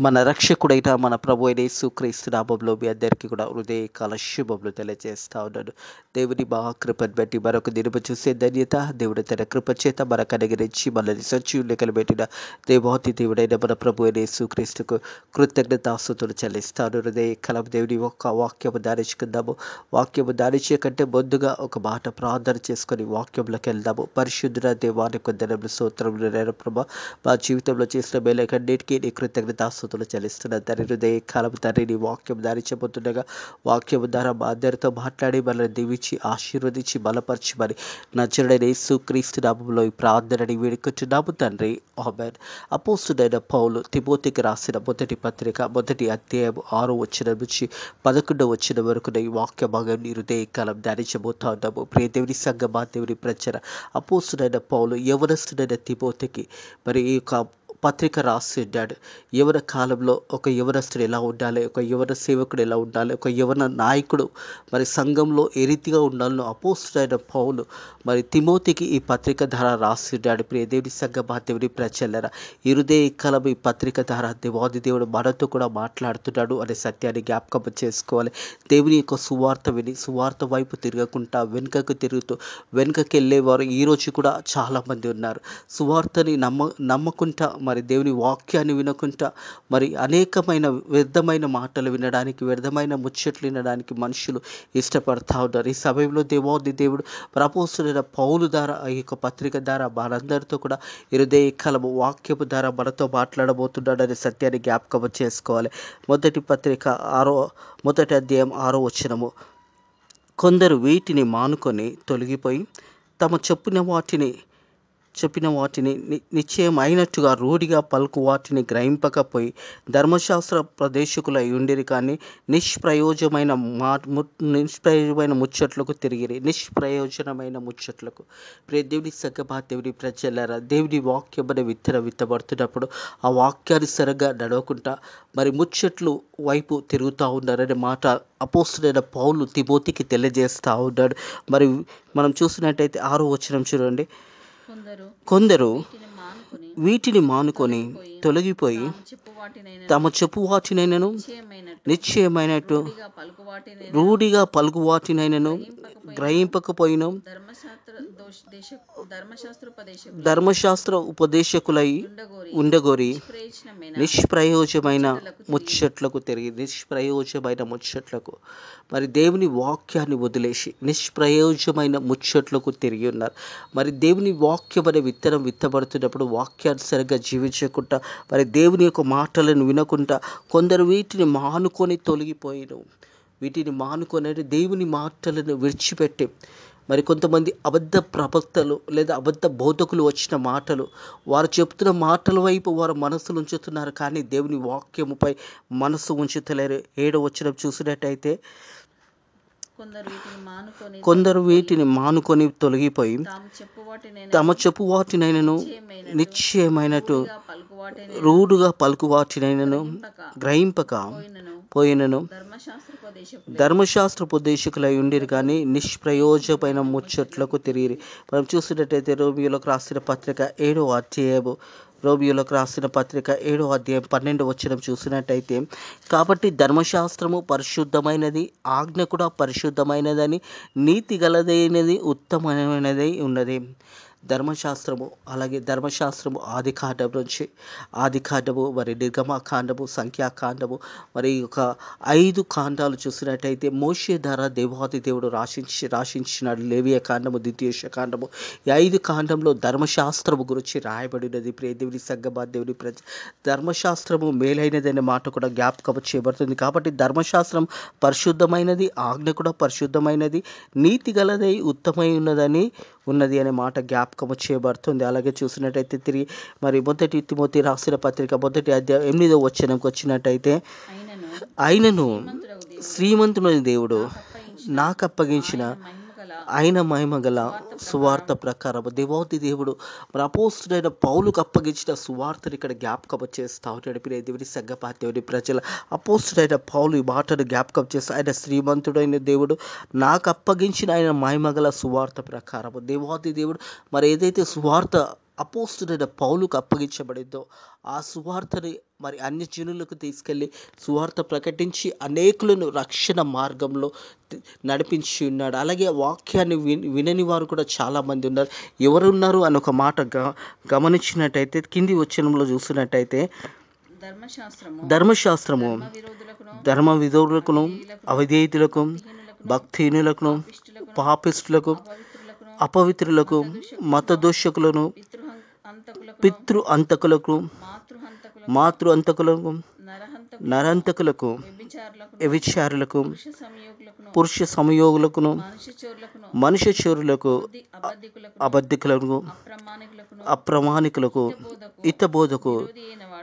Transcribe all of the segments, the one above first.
మన రక్షకుడైన మన ప్రభు అయిన యేసుక్రీస్తు నామములో మీ అందరికీ కూడా హృదయకాల శుభములు తెలియజేస్తా ఉన్నాడు. దేవుని మహాకృపను బట్టి మరొక దినము చూసే ధన్యత దేవుడు తన కృప చేత మనకు అనుగ్రహించి మనల్ని సజీవులకలు పెట్టిన దేవాతి దేవుడైన మన ప్రభు అయిన యేసుక్రీస్తుకు కృతజ్ఞతాస్తుతులు చెల్లిస్తాను. హృదయకాలం దేవుని ఒక్క వాక్యము ధ్యానించుకుందాము. వాక్యము ధ్యానించే కంటే ముందుగా ఒక మాట ప్రార్థన చేసుకొని వాక్యంలోకి వెళ్దాము. పరిశుద్ధుల దేవానికి కొందరు స్తోత్రములు నేను ప్రభా, మా జీవితంలో చేసిన మేలకన్నిటికీ నీ కృతజ్ఞతాస్తుతులు చెల్లిస్తున్న తండ్రి. హృదయ కాలం తండ్రి, నీ వాక్యం ధ్యానించబోతుండగా వాక్యం ద్వారా మా అందరితో మాట్లాడి మనల్ని దీవించి ఆశీర్వదించి బలపరచమని నజరుడైన యేసుక్రీస్తు నామములో ఈ ప్రార్థనని వేడుకుంటున్నాము తండ్రి. ఆమేన్. అపోస్తలుడైన పౌలు తిమోతికి రాసిన మొదటి పత్రిక మొదటి అధ్యాయం 6వ వచనం నుంచి 11వ వచనం వరకు ఈ వాక్య భాగం నీ హృదయ కాలం ధ్యానించబోతా ఉన్నాము. ప్రియ దేవుని సంగమా, దేవుని ప్రజల, అపోస్తలుడైన పౌలు యవనస్తుడైన తిమోతికి మరి ఈ యొక్క పత్రిక రాస్తున్నాడు. యవన కాలంలో ఒక యవనస్తుడు ఎలా ఉండాలి, ఒక యవన సేవకుడు ఎలా ఉండాలి, ఒక యవన నాయకుడు మరి సంఘంలో ఏ రీతిగా ఉండాలో అపోస్తలుడైన పౌలు మరి తిమోతికి ఈ పత్రిక ద్వారా రాస్తున్నాడు. ప్రియ దేవుని సంగమా, దేవుని ప్రజలరా, ఈ హృదయ కాలం ఈ పత్రిక ద్వారా దేవాది దేవుడు మనతో కూడా మాట్లాడుతున్నాడు అనే సత్యాన్ని జ్ఞాపకం చేసుకోవాలి. దేవుని యొక్క సువార్త విని సువార్త వైపు తిరగకుండా వెనుకకు తిరుగుతూ వెనుకకి వెళ్ళేవారు ఈరోజు కూడా చాలామంది ఉన్నారు. సువార్తని నమ్మకుంటా మరి దేవుని వాక్యాన్ని వినకుంటా మరి అనేకమైన వ్యర్థమైన మాటలు వినడానికి, వ్యర్థమైన ముచ్చట్లు వినడానికి మనుషులు ఇష్టపడతా ఉన్నారు. ఈ సమయంలో దేవాది దేవుడు అపోస్తలుడైన పౌలు ద్వారా ఈ యొక్క పత్రిక ద్వారా మనందరితో కూడా హృదయ కాలము వాక్యము ద్వారా మనతో మాట్లాడబోతున్నాడు అనే సత్యాన్ని జ్ఞాపకం చేసుకోవాలి. మొదటి అధ్యాయం 6వ వచనము, కొందరు వీటిని మానుకొని తొలగిపోయి తమ చెప్పిన వాటిని నిశ్చయం అయినట్టుగా రూఢిగా పలుకు వాటిని గ్రహింపకపోయి ధర్మశాస్త్ర ప్రదేశకులై ఉండిరి, కానీ నిష్ప్రయోజమైన ముచ్చట్లకు తిరిగిరి. నిష్ప్రయోజనమైన ముచ్చట్లకు. ప్రియ దేవుని సంగమా, దేవుని ప్రజలారా, దేవుని వాక్యం అనే విత్తనం విత్తబడుతున్నప్పుడు ఆ వాక్యాన్ని సరిగ్గా నడవకుండా మరి ముచ్చట్లు వైపు తిరుగుతూ ఉన్నారనే మాట అపోస్తలుడైన పౌలు తిమోతికి తెలియజేస్తూ ఉన్నాడు. మరి మనం చూసినట్టయితే 6వ వచనం చూడండి, కొందరు వీటిని మానుకొని తొలగిపోయి తమ చెప్పు వాటినైనను నిశ్చయమైనట్టు రూఢిగా పలుకు వాటినైనను గ్రహింపకపోయిన ధర్మశాస్త్ర ఉపదేశకులై ఉండగోరి నిష్ప్రయోజమైన ముచ్చట్లకు తిరిగి. నిష్ప్రయోజమైన ముచ్చట్లకు మరి దేవుని వాక్యాన్ని వదిలేసి నిష్ప్రయోజమైన ముచ్చట్లకు తిరిగి ఉన్నారు. మరి దేవుని వాక్యం అనే విత్తనం విత్తబడుతున్నప్పుడు వాక్యానుసారంగా జీవించకుండా మరి దేవుని యొక్క మాటలను వినకుండా కొందరు వీటిని మానుకొని తొలగిపోయిన. వీటిని మానుకొని అంటే దేవుని మాటలను విడిచిపెట్టి మరి కొంతమంది అబద్ధ ప్రవక్తలు లేదా అబద్ధ బోధకులు వచ్చిన మాటలు, వారు చెప్తున్న మాటల వైపు వారు మనసులు ఉంచుతున్నారు, కానీ దేవుని వాక్యముపై మనసు ఉంచుతలేరు. 7వ వచనం చూసినట్టయితే, కొందరు వీటిని మానుకొని తొలగిపోయి తమ చెప్పు వాటినైనను నిశ్చయమైనట్టు రూఢుగా పలుకు వాటినైనను గ్రహింపక పోయినను ధర్మశాస్త్రోపదేశకులై ఉండిరి, కానీ నిష్ప్రయోజమైన ముచ్చట్లకు తిరిగిరి. మనం చూసినట్టయితే రోమియోలకు రాసిన పత్రిక 7వ అధ్యాయము 7వ అధ్యాయం 12వ వచనం చూసినట్టయితే, కాబట్టి ధర్మశాస్త్రము పరిశుద్ధమైనది, ఆజ్ఞ కూడా పరిశుద్ధమైనదని, నీతి గలదైనది, ఉత్తమమైనదై ఉన్నది. ధర్మశాస్త్రము ఆదికాండము మరి నిర్గమకాండము, సంఖ్యాకాండము మరి ఒక 5 కాండాలు చూసినట్టయితే మోషే ద్వారా దేవాది దేవుడు రాసించినాడు. లేవియ కాండము, ద్వితీయ కాండము, ఈ 5 కాండంలో ధర్మశాస్త్రము గురించి రాయబడినది. ప్రియ దేవుని సంగమా, దేవుని ప్రజ, ధర్మశాస్త్రము మేలైనదనే మాట కూడా జ్ఞాపకం చేయబడుతుంది. కాబట్టి ధర్మశాస్త్రం పరిశుద్ధమైనది, ఆజ్ఞ కూడా పరిశుద్ధమైనది, నీతి గలదై ఉత్తమై ఉన్నది అనే మాట జ్ఞాపకము చేయబడుతుంది. అలాగే చూసినట్టయితే తిరిగి మరి మొదటి తిమోతి రాసిన పత్రిక మొదటి అధ్యాయం 8వ వచనంకి వచ్చినట్టయితే, ఆయనను శ్రీమంతుడైన దేవుడు నాకు అప్పగించిన ఆయన మహిమగల సువార్త ప్రకారం దేవాది దేవుడు మరి అపోస్తలుడైన పౌలుకు అప్పగించిన సువార్తను ఇక్కడ జ్ఞాపకం చేస్తా ఉన్నాడు. ప్రియ దేవుని సంగమా, దేవుని ప్రజల, అపోస్తలుడైన పౌలు ఈ మాటను జ్ఞాపకం చేస్తా, ఆయన శ్రీమంతుడైన దేవుడు నాకు అప్పగించిన ఆయన మహిమగల సువార్త ప్రకారం దేవాది దేవుడు మరి ఏదైతే సువార్త అపోస్తుడైన పౌలుకు అప్పగించబడిందో ఆ సువార్తని మరి అన్య జనులకు తీసుకెళ్ళి సువార్త ప్రకటించి అనేకులను రక్షణ మార్గంలో నడిపించి ఉన్నాడు. అలాగే వాక్యాన్ని వినని వారు కూడా చాలామంది ఉన్నారు. ఎవరున్నారు అని ఒక మాట గమనించినట్టయితే కింది వచనంలో చూసినట్టయితే ధర్మశాస్త్రము ధర్మ విరోధులకును అవిధేయులకు భక్తిహీనులకు పాపిష్టులకు అపవిత్రులకు మతదోషకులను పితృ అంతకులకు మాతృ అంతకులకు నరంతకులకు వ్యభిచారులకు పురుష సంయోగులకును మనుష్య చోరులకు అబద్ధికులకు అప్రమాణికులకు హితబోధకు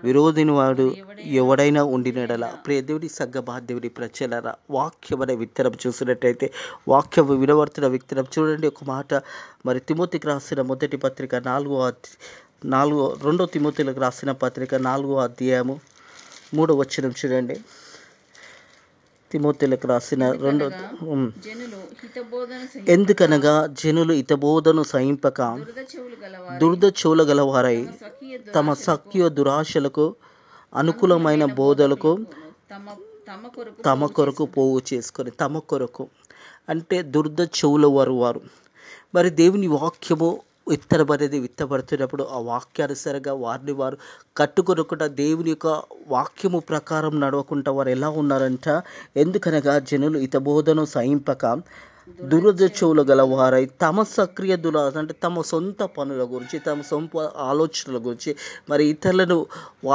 విరోధిని వాడు ఎవడైనా ఉండినడలా. ప్రియ దేవుడి సంగమా దేవుడి ప్రజలారా, వాక్యం అనే విత్తనం చూసినట్టయితే వాక్యం వినవర్తున్న విత్తనం చూడండి. ఒక మాట మరి తిమోతికి రాసిన మొదటి పత్రిక 2 తిమోతిలకు రాసిన పత్రిక 4వ అధ్యాయము 3వ వచనం చూడండి. తిమోతిలకు రాసిన ఎందుకనగా జనులు హితబోధను సహింపక దురద చెవుల గలవారై తమ సఖ్య దురాశలకు అనుకూలమైన బోధలకు తమ కొరకు పోగు చేసుకొని, తమ కొరకు అంటే దురద చెవుల వారు మరి దేవుని వాక్యము విత్తనం అనేది విత్తబడుతున్నప్పుడు ఆ వాక్యానుసారంగా వారిని వారు కట్టుకొనకుండా దేవుని యొక్క వాక్యము ప్రకారం నడవకుండా వారు ఎలా ఉన్నారంట, ఎందుకనగా జనులు హితబోధను సహింపక దురద చెవులు గల వారై తమ సక్రియ అంటే తమ సొంత పనుల గురించి, తమ సొంత ఆలోచనల గురించి మరి ఇతరులను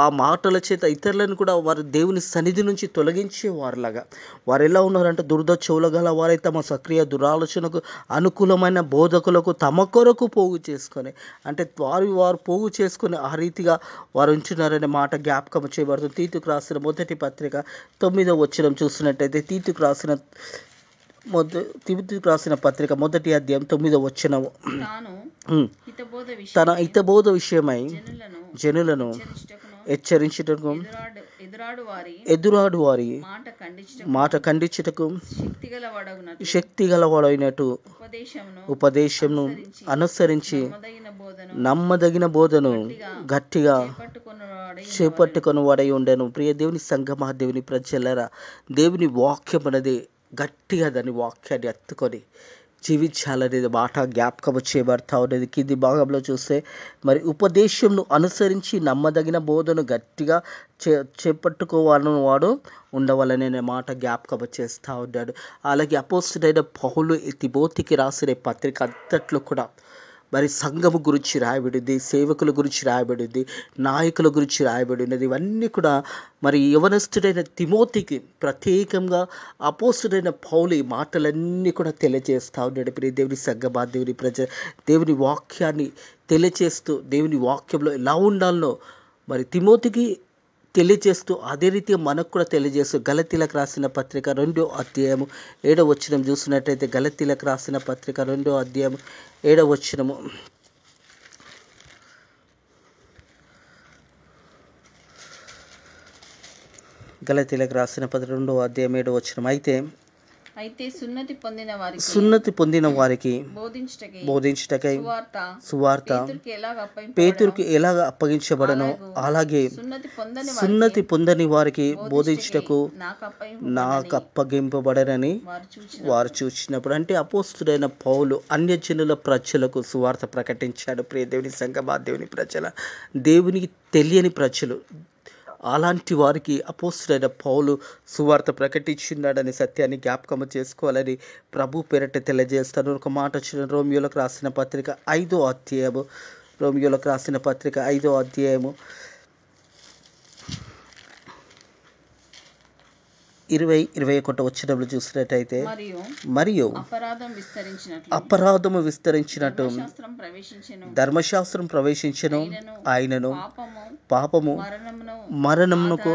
ఆ మాటల చేత ఇతరులను కూడా వారు దేవుని సన్నిధి నుంచి తొలగించే వారిలాగా వారు ఎలా ఉన్నారంటే దురద చెవులు గల వారై తమ సక్రియ దురాలోచనకు అనుకూలమైన బోధకులకు తమ కొరకు పోగు చేసుకొని, అంటే వారు పోగు చేసుకొని ఆ రీతిగా వారు ఉంచున్నారనే మాట జ్ఞాపకం చేయబడుతుంది. తీతుకు రాసిన మొదటి పత్రిక 9వ వచనం చూసినట్టయితే తిమోతికి రాసిన పత్రిక 1వ అధ్యాయం 9వ వచనం, తన హితబోధ విషయమై జనులను హెచ్చరించుటకు ఎదురాడు వారి మాట ఖండించుటకు శక్తి గలవాడైనట్టు ఉపదేశమును అనుసరించి నమ్మదగిన బోధను గట్టిగా చేపట్టుకొని వాడై ఉండెను. ప్రియ దేవుని సంగమా దేవుని ప్రజలారా, దేవుని వాక్యం అనేది గట్టిగా దాని వాక్యాన్ని ఎత్తుకొని జీవించాలనేది మాట జ్ఞాపకం చేయబడతా ఉన్నది. కింది భాగంలో చూస్తే మరి ఉపదేశంను అనుసరించి నమ్మదగిన బోధను గట్టిగా చేపట్టుకోవాలని వాడు ఉండవాలనే మాట జ్ఞాపకం చేస్తూ ఉన్నాడు. అలాగే అపోస్తుడైన పౌలు తిమోతికి రాసిన పత్రిక అంతట్లో కూడా మరి సంఘము గురించి రాయబడింది, సేవకుల గురించి రాయబడింది, నాయకుల గురించి రాయబడి ఉన్నది. ఇవన్నీ కూడా మరి యవనస్తుడైన తిమోతికి ప్రత్యేకంగా అపోస్తుడైన పౌలు ఈ మాటలన్నీ కూడా తెలియజేస్తూ ఉన్నాడు. ప్రియ దేవుని సంఘమా దేవుని దేవుని వాక్యాన్ని తెలియజేస్తూ దేవుని వాక్యంలో ఎలా ఉండాలనో మరి తిమోతికి తెలియజేస్తూ అదే రీతిగా మనకు కూడా తెలియజేస్తూ గలతీలకు రాసిన పత్రిక 2వ అధ్యాయము 7వ వచనం చూసినట్టయితే గలతీలకు రాసిన పత్రిక 2వ అధ్యాయం 7వ వచనము, గలతీలకు రాసిన పత్రిక 2వ అధ్యాయం 7వ వచనం, అయితే సున్నతి పొందిన వారికి బోధించుటకై సువార్త పేతురుకి ఎలాగ అప్పగించబడనో అలాగే సున్నతి పొందని వారికి బోధించుటకు నాకు అప్పగింపబడనని వారు చూచినప్పుడు, అంటే అపోస్తుడైన పౌలు అన్యజనుల ప్రజలకు సువార్త ప్రకటించాడు. ప్రియ దేవుని సంఘమా దేవుని ప్రజల, దేవునికి తెలియని ప్రజలు అలాంటి వారికి అపోస్తుడైన పౌలు సువార్త ప్రకటించున్నాడనే సత్యాన్ని జ్ఞాపకం చేసుకోవాలని ప్రభు పేరట తెలియజేస్తాను. ఒక మాట వచ్చిన రోమియోలకు రాసిన పత్రిక 5వ అధ్యాయము, రోమియోలకు రాసిన పత్రిక 5వ అధ్యాయము 20-21 వచనంలో చూసినట్టయితే మరియు అపరాధము విస్తరించినట్టు ధర్మశాస్త్రం ప్రవేశించెను, ఆయనను పాపము మరణమునకు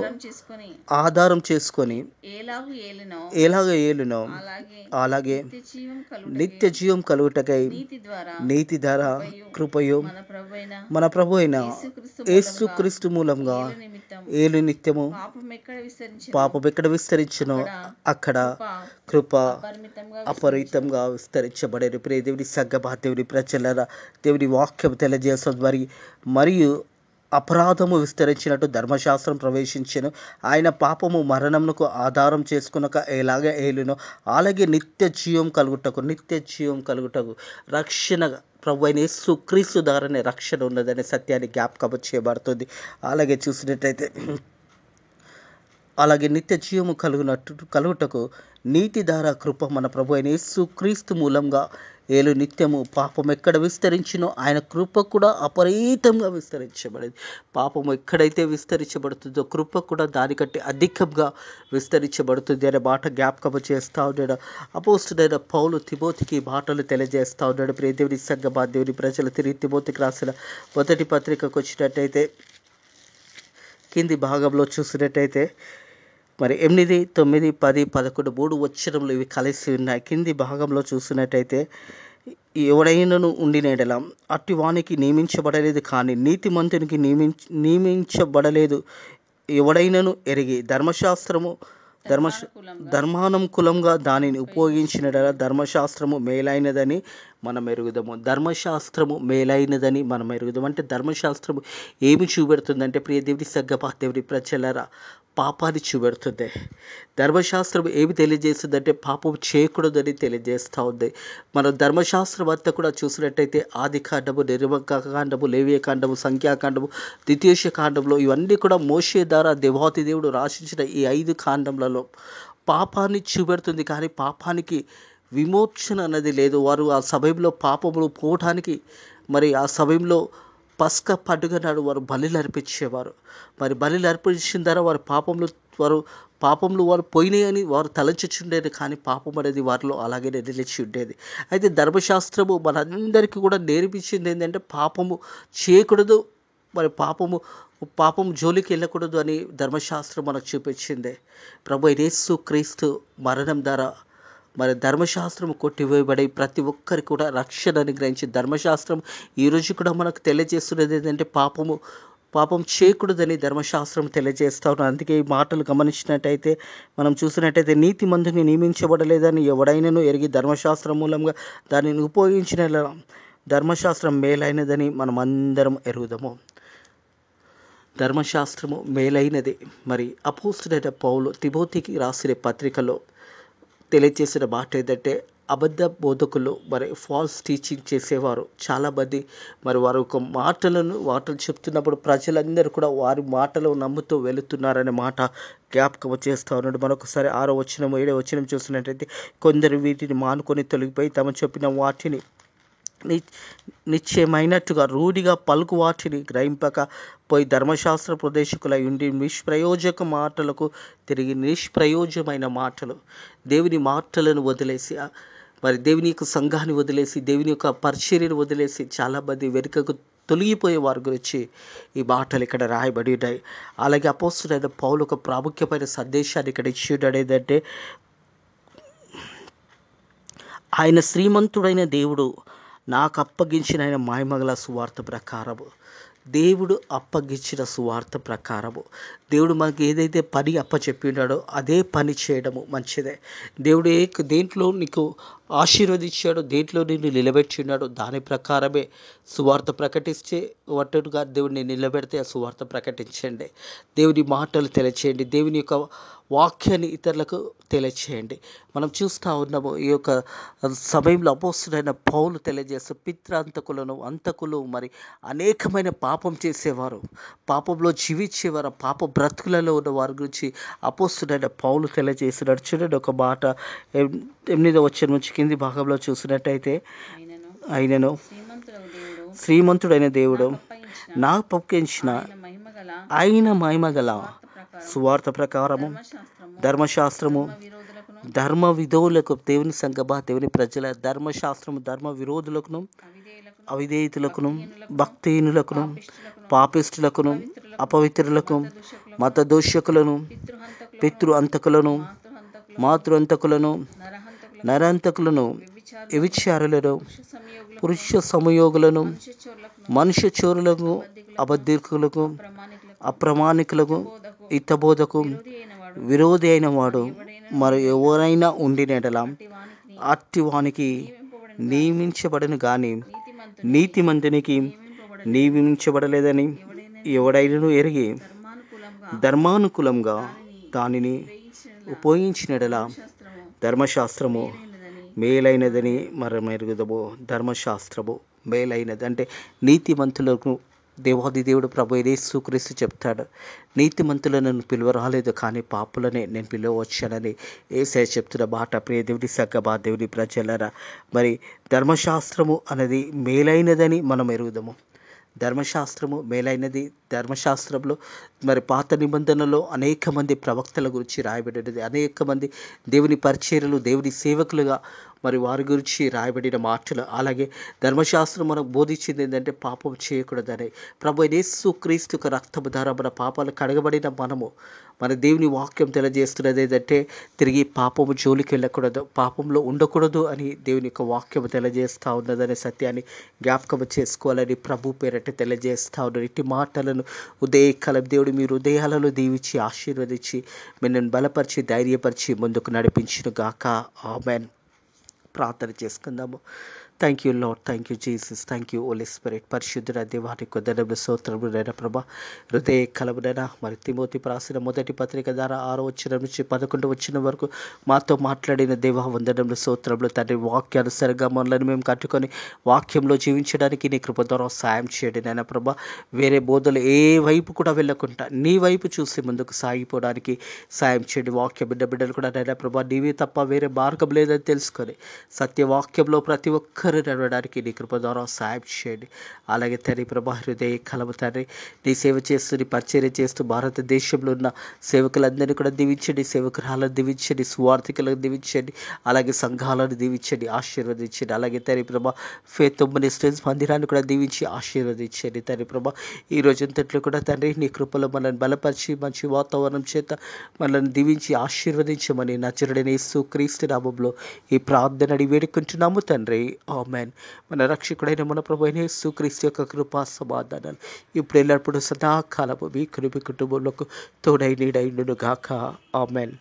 ఆధారం చేసుకొని ఎలాగ ఏలునో అలాగే నిత్య జీవం కలుగుటకై నీతి ద్వారా కృపయు మన ప్రభు అయిన యేసుక్రీస్తు మూలంగా పాపం ఎక్కడ విస్తరించునో అక్కడ కృప అపరిమితంగా విస్తరించబడేది. ప్రియ దేవుని సంగమా, దేవుని ప్రజలారా, దేవుని వాక్యం తెలియజేస్తుంది. మరియు అపరాధము విస్తరించినట్టు ధర్మశాస్త్రం ప్రవేశించెను, ఆయన పాపము మరణమునకు ఆధారం చేసుకునక ఎలాగ ఏలునో అలాగే నిత్య జీవం కలుగుటకు రక్షణ ప్రభు అయిన యేసుక్రీస్తు ద్వారానే రక్షణ ఉన్నదనే సత్యాన్ని జ్ఞాపకం చేయబడుతుంది. అలాగే నిత్య జీవము కలుగుటకు నీతి ద్వారా కృప మన ప్రభు అయిన యేసుక్రీస్తు మూలంగా ఏలు నిత్యము. పాపం ఎక్కడ విస్తరించినో ఆయన కృప కూడా అపరీతంగా విస్తరించబడింది. పాపము ఎక్కడైతే విస్తరించబడుతుందో కృప కూడా దానికంటే అధికంగా విస్తరించబడుతుంది అనే మాట జ్ఞాపకం చేస్తూ ఉన్నాడు అపోస్తుడైన పౌలు తిమోతికి మాటలు తెలియజేస్తూ ఉన్నాడు. ప్రియ దేవుని సంగమా, దేవుని ప్రజలు తిరిగి తిమోతికి రాసిన మొదటి పత్రికకు వచ్చినట్టయితే కింది భాగంలో చూసినట్టయితే 8, 9, 10, 11, 3 వచనములు ఇవి కలిసి ఉన్నాయి. కింది భాగంలో చూసినట్టయితే ఎవడైనను ఉండిన యెడల అట్టి వానికి నియమించబడలేదు, కానీ నీతిమంతునికి నియమించబడలేదు. ఎవడైనను ఎరిగి ధర్మానుకూలంగా దానిని ఉపయోగించిన ధర్మశాస్త్రము మేలైనదని మనం ఎరుగుదాము. అంటే ధర్మశాస్త్రము ఏమి చూపెడుతుందంటే, ప్రియ దేవుని సంగమా, దేవుని ప్రజలారా, పాపాన్ని చూపెడుతుంది. ధర్మశాస్త్రం ఏమి తెలియజేస్తుందంటే పాపం చేయకూడదని తెలియజేస్తూ ఉంది. మనం ధర్మశాస్త్రం అంతా కూడా చూసినట్టయితే ఆది కాండము, నిర్గమకాండము, లేవియకాండము, సంఖ్యాకాండము, ద్వితీయోపదేశకాండంలో ఇవన్నీ కూడా మోషే ద్వారా దేవాతి దేవుడు రాసించిన ఈ 5 కాండములలో పాపాన్ని చూపెడుతుంది. కానీ పాపానికి విమోచన అన్నది లేదు. వారు ఆ సమయంలో పాపములు పోవటానికి ఆ సమయంలో పస్కా పండుగ నాడు వారు బలులు అర్పించేవారు. బలులు అర్పించిన ద్వారా పాపములు వారు పోయినాయని వారు తలంచుచుండేది. కానీ పాపం అనేది వారిలో అలాగే నిలిచి ఉండేది. అయితే ధర్మశాస్త్రము మనందరికీ కూడా నేర్పించింది ఏంటంటే పాపము చేయకూడదు, పాపము జోలికి వెళ్ళకూడదు అని ధర్మశాస్త్రం మనకు చూపించింది. ప్రభు యేసుక్రీస్తు మరణం ద్వారా ధర్మశాస్త్రం కొట్టివేయబడి ప్రతి ఒక్కరికి కూడా రక్షణ అనుగ్రహించి ధర్మశాస్త్రం ఈరోజు కూడా మనకు తెలియజేస్తున్నది ఏంటంటే పాపం చేయకూడదని ధర్మశాస్త్రం తెలియజేస్తా ఉన్నారు. అందుకే ఈ మాటలు గమనించినట్టయితే మనం చూసినట్టయితే నీతిమంతుని నియమించబడలేదని ఎవడైనను ఎరిగి ధర్మశాస్త్రం మూలంగా దానిని ఉపయోగించిన ధర్మశాస్త్రం మేలైనదని మనం అందరం ఎరుగుదాము. ధర్మశాస్త్రము మేలైనది. అపోస్తుడైన పౌలు తిమోతికి రాసిన పత్రికలో తెలియజేసిన మాట ఏంటంటే, అబద్ధ బోధకులు ఫాల్స్ టీచింగ్ చేసేవారు చాలామంది వారు ఒక మాటలు చెప్తున్నప్పుడు ప్రజలందరూ కూడా వారి మాటలు నమ్ముతూ వెళుతున్నారనే మాట జ్ఞాపకం చేస్తూ ఉన్నాడు. మరొకసారి 6వ వచనం 7వ వచనం చూసినట్టయితే, కొందరు వీటిని మానుకొని తొలగిపోయి తమ చెప్పిన వాటిని నిశ్చయమైనట్టుగా రూఢిగా పలుకు వాటిని గ్రహింపక పోయి ధర్మశాస్త్ర ప్రదేశకులై ఉండి నిష్ప్రయోజక మాటలకు తిరిగి నిష్ప్రయోజమైన మాటలు, దేవుని మాటలను వదిలేసి దేవుని యొక్క సంఘాన్ని వదిలేసి దేవుని యొక్క పరిచర్యను వదిలేసి చాలామంది వెనుకకు తొలగిపోయే వారి గురించి ఈ మాటలు ఇక్కడ రాయబడి ఉన్నాయి. అలాగే అపోస్తుడైన పౌలు ఒక ప్రాముఖ్యమైన సందేశాన్ని ఇక్కడ ఇచ్చిండు. ఏంటంటే, ఆయన శ్రీమంతుడైన దేవుడు నాకు అప్పగించిన ఆయన మహిమగల సువార్త ప్రకారము, దేవుడు అప్పగించిన సువార్త ప్రకారము దేవుడు మనకి ఏదైతే పని అప్పచెప్పి ఉన్నాడో అదే పని చేయడము మంచిదే. దేవుడు దేంట్లో నీకు ఆశీర్వదించాడో, దేంట్లో నిన్ను నిలబెట్టిన్నాడో దాని ప్రకారమే సువార్త ప్రకటిస్తే వట్టుగా దేవుడిని నిలబెడితే ఆ సువార్త ప్రకటించండి. దేవుని మాటలు తెలియచేయండి. దేవుని యొక్క వాక్యాన్ని ఇతరులకు తెలియచేయండి. మనం చూస్తూ ఉన్నాము ఈ యొక్క సమయంలో అపోస్తుడైన పౌలు తెలియజేస్తూ అంతకులు అనేకమైన పాపం చేసేవారు, పాపంలో జీవించేవారు, పాప బ్రతుకులలో ఉన్న వారి గురించి అపోస్తుడైన పౌలు తెలియజేస్తున్నాడు. చూడండి ఒక మాట 8వ వచనం నుంచి కింది భాగంలో చూసినట్టయితే, ఆయనను శ్రీమంతుడైన దేవుడు నాకు అప్పగించిన ఆయన మహిమగల సువార్త ప్రకారము ధర్మశాస్త్రము ధర్మ విధులకు, దేవుని సంగమా, దేవుని ప్రజల ధర్మశాస్త్రము ధర్మ విరోధులకును, అవిధేయులకును, భక్తిహీనులకును, పాపిష్టులకును, అపవిత్రులకు, మతదోషకులను, పితృ అంతకులను, మాతృ అంతకులను, నరంతకులను, వ్యభిచారులను, పురుష సంయోగులను, మనుష్య చోరులకు, అబద్ధికులకు, అప్రమాణికులకు హితబోధకు విరోధి అయిన వాడు మరి ఎవరైనా ఉండినట్లా అట్టి వానికి నియమించబడను గాని నీతిమంతునికి నియమించబడలేదని ఎవడైనను ఎరిగి ధర్మానుకూలంగా దానిని ఉపయోగించినట్లా ధర్మశాస్త్రము మేలైనదని మెరుగుదము. ధర్మశాస్త్రము మేలైనది అంటే నీతిమంతులకు దేవాది దేవుడు ప్రభు యేసుక్రీస్తు చెప్తాడు, నీతిమంతులను నన్ను పిలువరాలేదు కానీ పాపులనే నేను పిలువవచ్చానని యేసయ్య చెప్తున్న మాట. ప్రియ దేవుని సంగమా, దేవుని ప్రజలరా, మరి ధర్మశాస్త్రము అనేది మేలైనదని మనం ఎరుగుదాము. ధర్మశాస్త్రము మేలైనది. ధర్మశాస్త్రంలో మరి పాత నిబంధనలో అనేక మంది ప్రవక్తల గురించి రాయబడినది. అనేక మంది దేవుని పరిచర్యలు, దేవుని సేవకులుగా మరి వారి గురించి రాయబడిన మాటలు. అలాగే ధర్మశాస్త్రం మనకు బోధించింది ఏంటంటే పాపం చేయకూడదని. ప్రభు యేసుక్రీస్తు రక్తము ద్వారా మన పాపాలు కడగబడిన మనము మన దేవుని వాక్యం తెలియజేస్తున్నది ఏంటంటే తిరిగి పాపము జోలికి వెళ్ళకూడదు, పాపంలో ఉండకూడదు అని దేవుని యొక్క వాక్యం తెలియజేస్తూ ఉన్నదనే సత్యాన్ని జ్ఞాపకం చేసుకోవాలని ప్రభు పేరట తెలియజేస్తూ ఉన్నారు. ఇట్టి మాటలను ఉదయకాలం దేవుడు మీ హృదయాలలో దీవించి ఆశీర్వదించి మిమ్మల్ని బలపరిచి ధైర్యపరిచి ముందుకు నడిపించును గాక. ఆమేన్. ప్రార్థన చేసుకుందాము. Thank you Lord, thank you Jesus, thank you Holy Spirit. పరిశుద్ధుడ దేవానికి వందనములు, స్తోత్రములు నైనా ప్రభా. హృదయ కలమునైనా మరి తిమోతికి రాసిన మొదటి పత్రిక ద్వారా 6వ వచనం నుంచి 11వ వచనం వరకు మాతో మాట్లాడిన దేవా వందనములు, స్తోత్రములు తండ్రి. వాక్యానుసారంగా మనల్ని మేము కట్టుకొని వాక్యంలో జీవించడానికి నీ కృప ద్వారా సాయం చేయండి నైనా ప్రభా. వేరే బోధలు ఏ వైపు కూడా వెళ్ళకుండా నీ వైపు చూసి ముందుకు సాగిపోవడానికి సాయం చేయండి. వాక్య బిడ్డలు కూడా నైనా ప్రభా నీవే తప్ప వేరే మార్గం లేదని తెలుసుకొని సత్యవాక్యంలో ప్రతి ఒక్కరు నడవడానికి నీ కృప ద్వారా సాయం చేయండి. అలాగే తండ్రి ప్రభా హృదయ కలము తండ్రి, నీ సేవ చేస్తూ నీ పరిచర్య చేస్తూ భారతదేశంలో ఉన్న సేవకులందరినీ కూడా దీవించండి, సేవకురాలను దీవించండి, సువార్థికులను దీవించండి, అలాగే సంఘాలను దీవించండి, ఆశీర్వదించండి. అలాగే తండ్రి ప్రభా 9 స్టేజ్ మందిరాన్ని కూడా దీవించి ఆశీర్వదించండి. తండ్రి ప్రభా ఈ రోజంతట్లో కూడా తండ్రి నీ కృపలో మనల్ని బలపరిచి మంచి వాతావరణం చేత మనల్ని దీవించి ఆశీర్వదించమని నజరుడైన యేసుక్రీస్తు నామములో ఈ ప్రార్థన అడిగి వేడుకుంటున్నాము తండ్రి. ఆమేన్. మన రక్షకుడైన మన ప్రభువైన యేసుక్రీస్తు యొక్క కృపా సమాధానాలు ఇప్పుడు ఎల్లప్పుడూ సదాకాలము మీ కుటుంబంలో తోడై నీడైండును గాక. ఆమేన్.